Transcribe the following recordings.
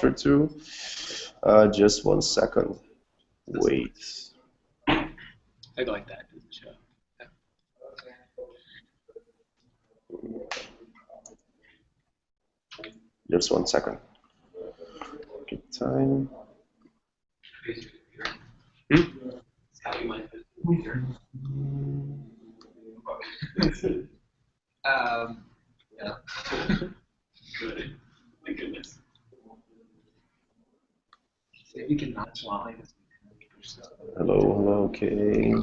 or two. Just 1 second. Wait. I like that. Just 1 second. Good time. Yeah. Good. My goodness. See if we can not swallow this. Hello, okay.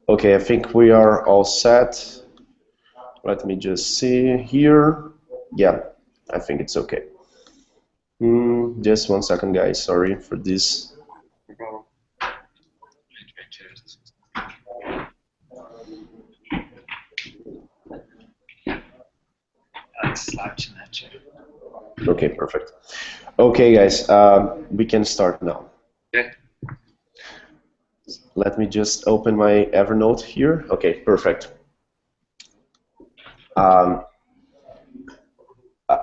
Okay, I think we are all set. Let me just see here. Yeah, I think it's okay. Just 1 second, guys. Sorry for this. No problem. Slouch in that chair. Okay, perfect. Okay, guys, we can start now. Okay. Let me just open my Evernote here. Okay, perfect.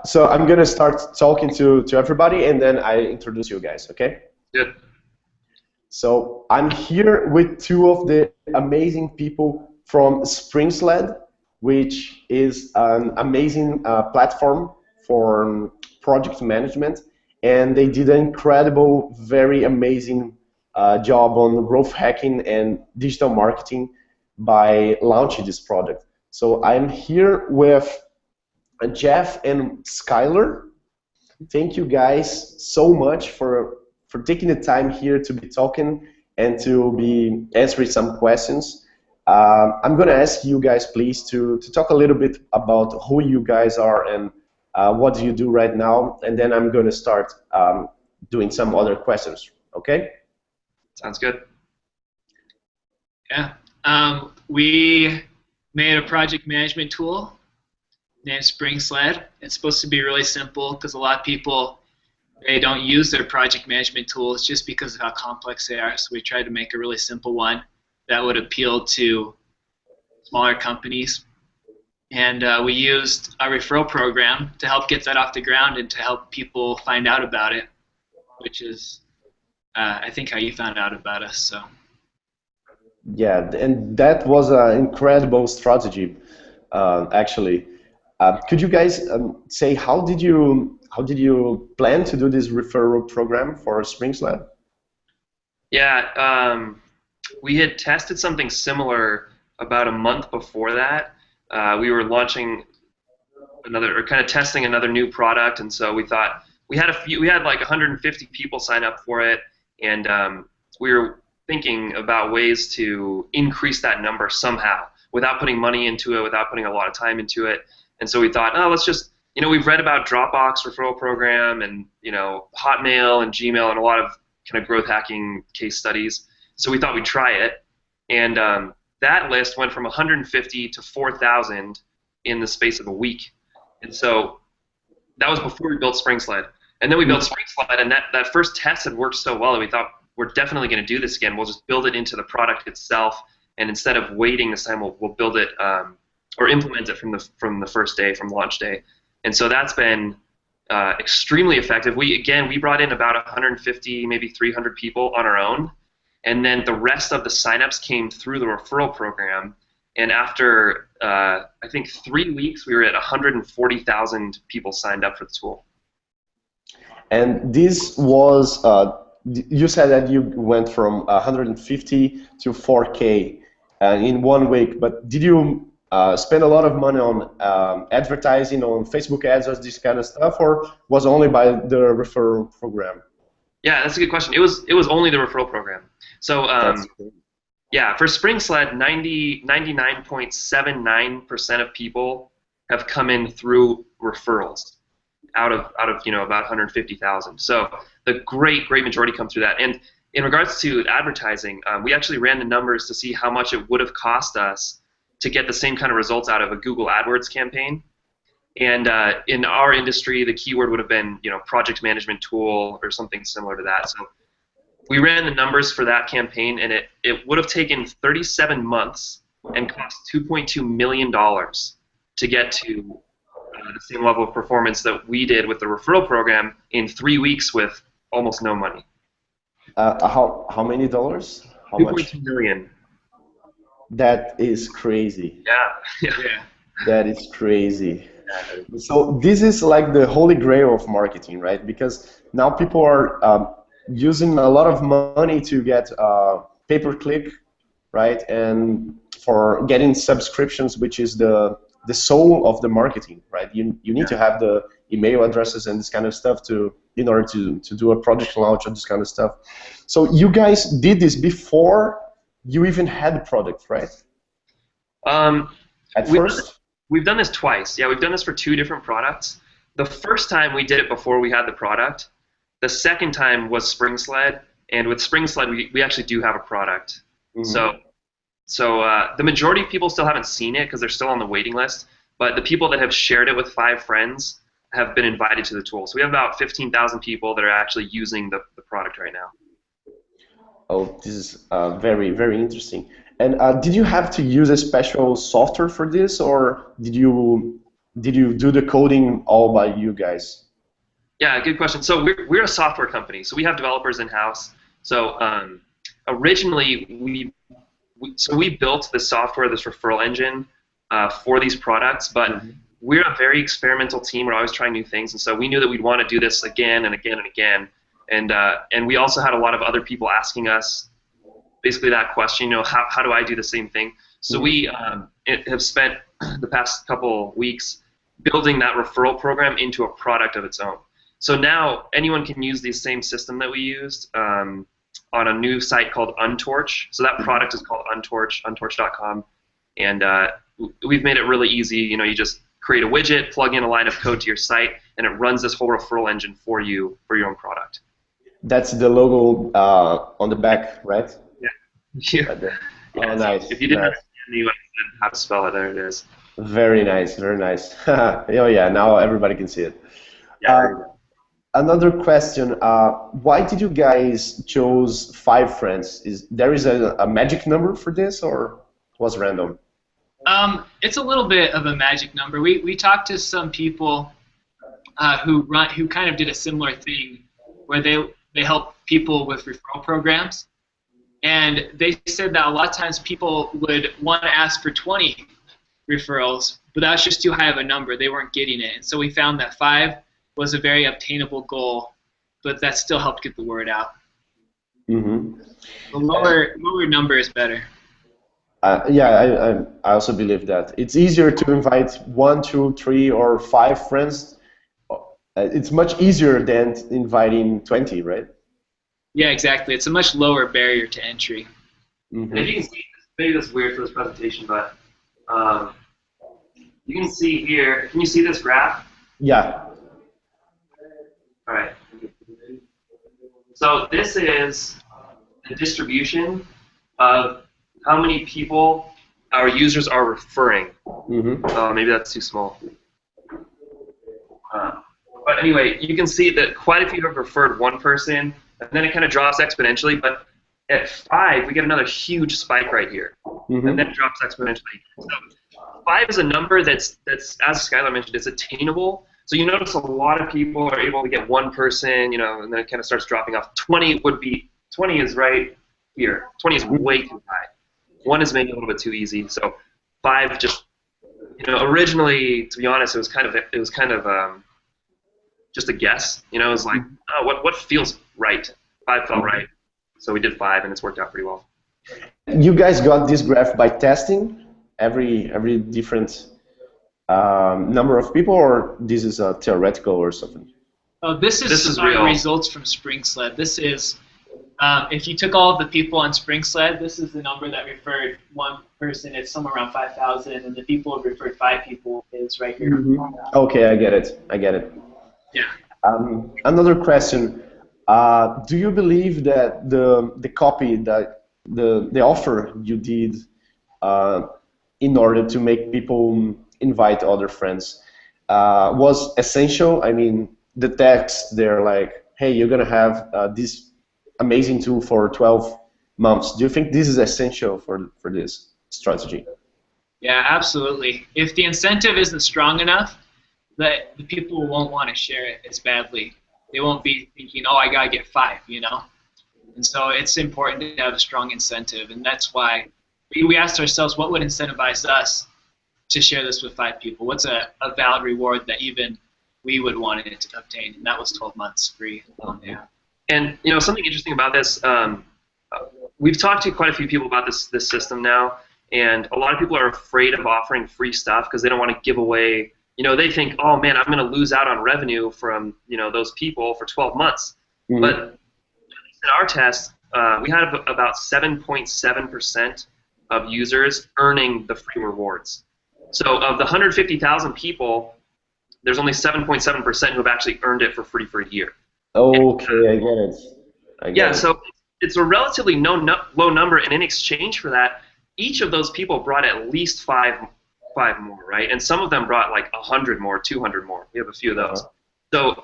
So I'm gonna start talking to everybody, and then I introduce you guys. Okay? Good. So I'm here with two of the amazing people from Springsled, which is an amazing platform for project management, and they did an incredible, very amazing job on growth hacking and digital marketing by launching this product. So I'm here with Jeff and Skyler. Thank you guys so much for taking the time here to be talking and to be answering some questions. I'm going to ask you guys, please, to talk a little bit about who you guys are and what do you do right now, and then I'm going to start doing some other questions, okay? Sounds good. Yeah. We made a project management tool named Springsled. It's supposed to be really simple because a lot of people, they don't use their project management tools just because of how complex they are. So we tried to make a really simple one that would appeal to smaller companies. And we used a referral program to help get that off the ground and to help people find out about it, which is, I think, how you found out about us. So. Yeah, and that was an incredible strategy, actually. Could you guys say how did you plan to do this referral program for Springsled? Yeah, we had tested something similar about a month before that. We were launching kind of testing another new product, and so we thought we had like 150 people sign up for it, and we were thinking about ways to increase that number somehow without putting money into it, without putting a lot of time into it. And so we thought, oh, let's just, we've read about Dropbox referral program and, Hotmail and Gmail and a lot of kind of growth hacking case studies. So we thought we'd try it. And that list went from 150 to 4,000 in the space of a week. And so that was before we built Springsled. And then we built Springsled, and that first test had worked so well that we thought, we're definitely going to do this again. We'll just build it into the product itself, and instead of waiting this time, we'll build it or implement it from the first day, from launch day. And so that's been extremely effective. We brought in about 150, maybe 300 people on our own, and then the rest of the signups came through the referral program. And after I think 3 weeks, we were at 140,000 people signed up for the tool. And this was you said that you went from 150 to 4K in 1 week, but did you spend a lot of money on advertising on Facebook ads or this kind of stuff, or was only by the referral program? Yeah, that's a good question. It was only the referral program. So yeah, for Springsled, 99.79% of people have come in through referrals out of about 150,000. So the great majority come through that. And in regards to advertising, we actually ran the numbers to see how much it would have cost us to get the same kind of results out of a Google AdWords campaign. And in our industry, the keyword would have been, project management tool or something similar to that. So we ran the numbers for that campaign, and it would have taken 37 months and cost $2.2 million to get to the same level of performance that we did with the referral program in 3 weeks with almost no money. How many dollars? How much? 2.2 million. That is crazy. Yeah. That is crazy. So this is like the holy grail of marketing, right? Because now people are using a lot of money to get pay-per-click, right? And for getting subscriptions, which is the soul of the marketing, right? You need to have the email addresses and this kind of stuff in order to do a project launch or this kind of stuff. So you guys did this before you even had the product, right? At first? We've done this twice. Yeah, we've done this for 2 different products. The first time we did it before we had the product. The second time was Springsled, and with Springsled we actually do have a product. Mm-hmm. So the majority of people still haven't seen it because they're still on the waiting list, but the people that have shared it with 5 friends have been invited to the tool. So we have about 15,000 people that are actually using the product right now. Oh, this is very, very interesting. And did you have to use a special software for this, or did you do the coding all by you guys? Yeah, good question. So we're a software company, so we have developers in-house. So originally we built the software, this referral engine for these products, but we're a very experimental team. We're always trying new things, and so we knew that we'd want to do this again and again and again. And we also had a lot of other people asking us basically that question, how do I do the same thing? So we have spent the past couple weeks building that referral program into a product of its own. So now anyone can use the same system that we used on a new site called Untorch. So that product is called Untorch, untorch.com. And we've made it really easy. You just create a widget, plug in a line of code to your site, and it runs this whole referral engine for you for your own product. That's the logo on the back, right? Yeah. Oh, nice. If you didn't understand how to spell it, there it is. Very nice, very nice. Oh yeah, now everybody can see it. Yeah. Another question: why did you guys choose 5 friends? Is there a magic number for this, or was it random? It's a little bit of a magic number. We talked to some people who kind of did a similar thing, where they help people with referral programs. And they said that a lot of times people would want to ask for 20 referrals, but that's just too high of a number. They weren't getting it. And so we found that 5 was a very obtainable goal, but that still helped get the word out. Mm-hmm. The lower number is better. Yeah, I also believe that. It's easier to invite 1, 2, 3, or 5 friends. It's much easier than inviting 20, right? Yeah, exactly. It's a much lower barrier to entry. Mm-hmm. If you can see, maybe that's weird for this presentation, but you can see here. Can you see this graph? Yeah. All right. So this is the distribution of how many people our users are referring. Mm-hmm. Maybe that's too small. But anyway, you can see that quite a few have referred 1 person, and then it kind of drops exponentially. But at 5, we get another huge spike right here, and then it drops exponentially. So 5 is a number that's as Skyler mentioned, it's attainable. So you notice a lot of people are able to get 1 person, and then it kind of starts dropping off. 20 is right here. 20 is way too high. 1 is maybe a little bit too easy. So 5 just, originally, to be honest, it was kind of just a guess. It was like, oh, what feels right? 5 felt right. So we did 5, and it's worked out pretty well. You guys got this graph by testing every different number of people, or this is a theoretical or something? This is real results from Springsled. This is if you took all of the people on Springsled, this is the number that referred 1 person. It's somewhere around 5,000, and the people who referred 5 people is right here. Okay, I get it. Yeah. Another question: do you believe that the copy, that the offer you did in order to make people invite other friends was essential? I mean, the text, they're like, hey, you're gonna have this amazing tool for 12 months. Do you think this is essential for this? strategy. Yeah, absolutely. If the incentive isn't strong enough, the people won't want to share it as badly. They won't be thinking, oh, I gotta get 5, you know. And so it's important to have a strong incentive, and that's why we asked ourselves, what would incentivize us to share this with 5 people? What's a valid reward that even we would want it to obtain? And that was 12 months free. Yeah. And something interesting about this, we've talked to quite a few people about this system now, and a lot of people are afraid of offering free stuff because they don't want to give away. They think, oh man, I'm going to lose out on revenue from those people for 12 months. Mm-hmm. But in our test, we had about 7.7% of users earning the free rewards. So of the 150,000 people, there's only 7.7% who have actually earned it for free for a year. Okay, I get it. Yeah, so it's a relatively low number, and in exchange for that, each of those people brought at least five more, right? And some of them brought like 100 more, 200 more. We have a few of those. So,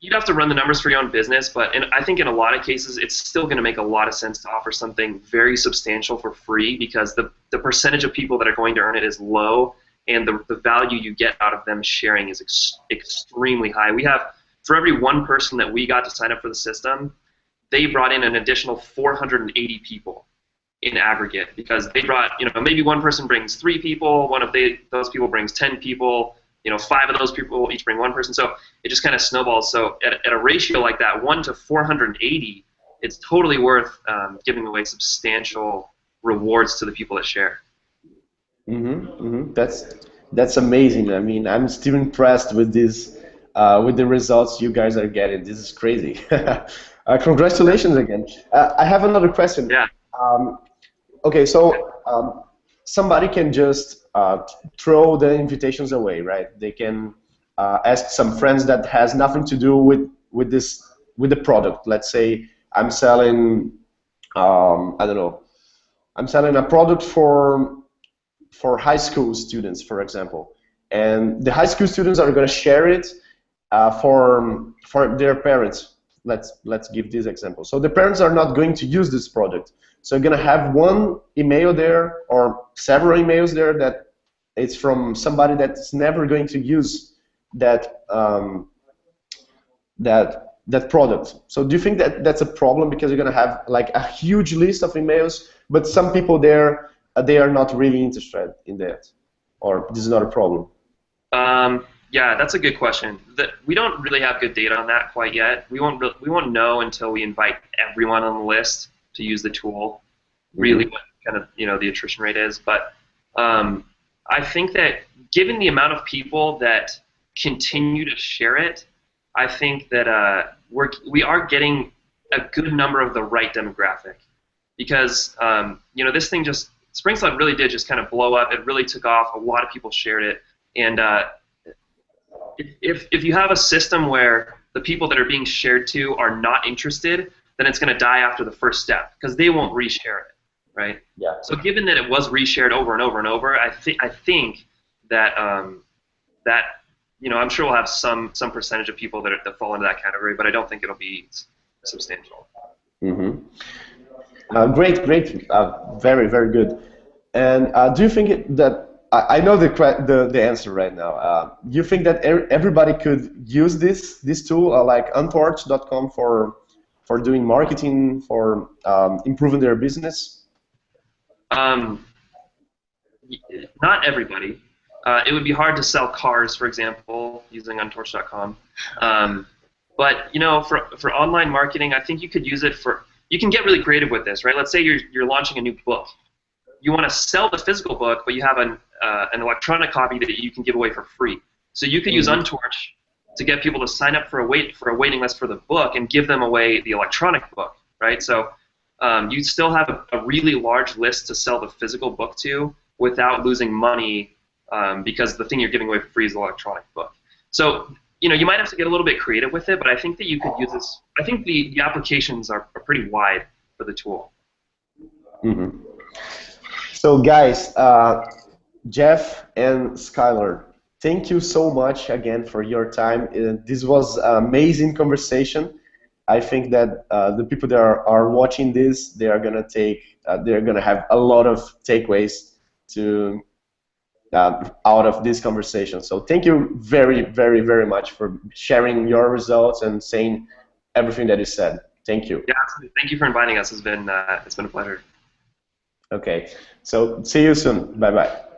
you'd have to run the numbers for your own business, but I think in a lot of cases, it's still going to make a lot of sense to offer something very substantial for free because the percentage of people that are going to earn it is low, and the value you get out of them sharing is extremely high. We have, for every one person that we got to sign up for the system, they brought in an additional 480 people in aggregate because they brought, maybe one person brings 3 people, one of those people brings 10 people, 5 of those people each bring 1 person. So it just kind of snowballs. So at a ratio like that, 1 to 480, it's totally worth giving away substantial rewards to the people that share. That's amazing. I mean, I'm still impressed with this, with the results you guys are getting. This is crazy. Congratulations again. I have another question. Yeah. Okay, so somebody can just throw the invitations away, right? They can ask some friends that has nothing to do with the product. Let's say I'm selling, I don't know, I'm selling a product for high school students, for example, and the high school students are going to share it for their parents. Let's give this example. So the parents are not going to use this product. So you're going to have one email there or several emails there that it's from somebody that's never going to use that that product. So do you think that that's a problem because you're going to have like a huge list of emails, but some people there they are not really interested in that, or this is not a problem? Yeah, that's a good question. We don't really have good data on that quite yet. We won't know until we invite everyone on the list to use the tool, really what kind of the attrition rate is. But I think that given the amount of people that continue to share it, I think that we are getting a good number of the right demographic because this thing Springsled really did just kind of blow up. It really took off. A lot of people shared it, and if you have a system where the people that are being shared to are not interested, then it's going to die after the first step because they won't reshare it, right? Yeah. So given that it was reshared over and over and over, I think that I'm sure we'll have some percentage of people that fall into that category, but I don't think it'll be substantial. Great, very, very good. And do you think that I know the answer right now? Do you think that everybody could use this tool like Untorch.com for doing marketing, for improving their business? Not everybody. It would be hard to sell cars, for example, using Untorch.com. But for online marketing, I think you could use it for. You can get really creative with this, right? Let's say you're launching a new book. You want to sell the physical book, but you have an electronic copy that you can give away for free. So you could use Untorch to get people to sign up for a waiting list for the book and give them away the electronic book, right? So you still have a really large list to sell the physical book to without losing money because the thing you're giving away for free is the electronic book. So you might have to get a little bit creative with it, but I think that you could use this. I think the applications are pretty wide for the tool. So guys, Jeff and Skyler, thank you so much again for your time. This was an amazing conversation. I think that the people that are watching this, they are gonna they're gonna have a lot of takeaways to out of this conversation. So thank you very, very, very much for sharing your results and saying everything that you said. Thank you. Yeah, absolutely. Thank you for inviting us. It's been a pleasure. Okay, so see you soon. Bye bye.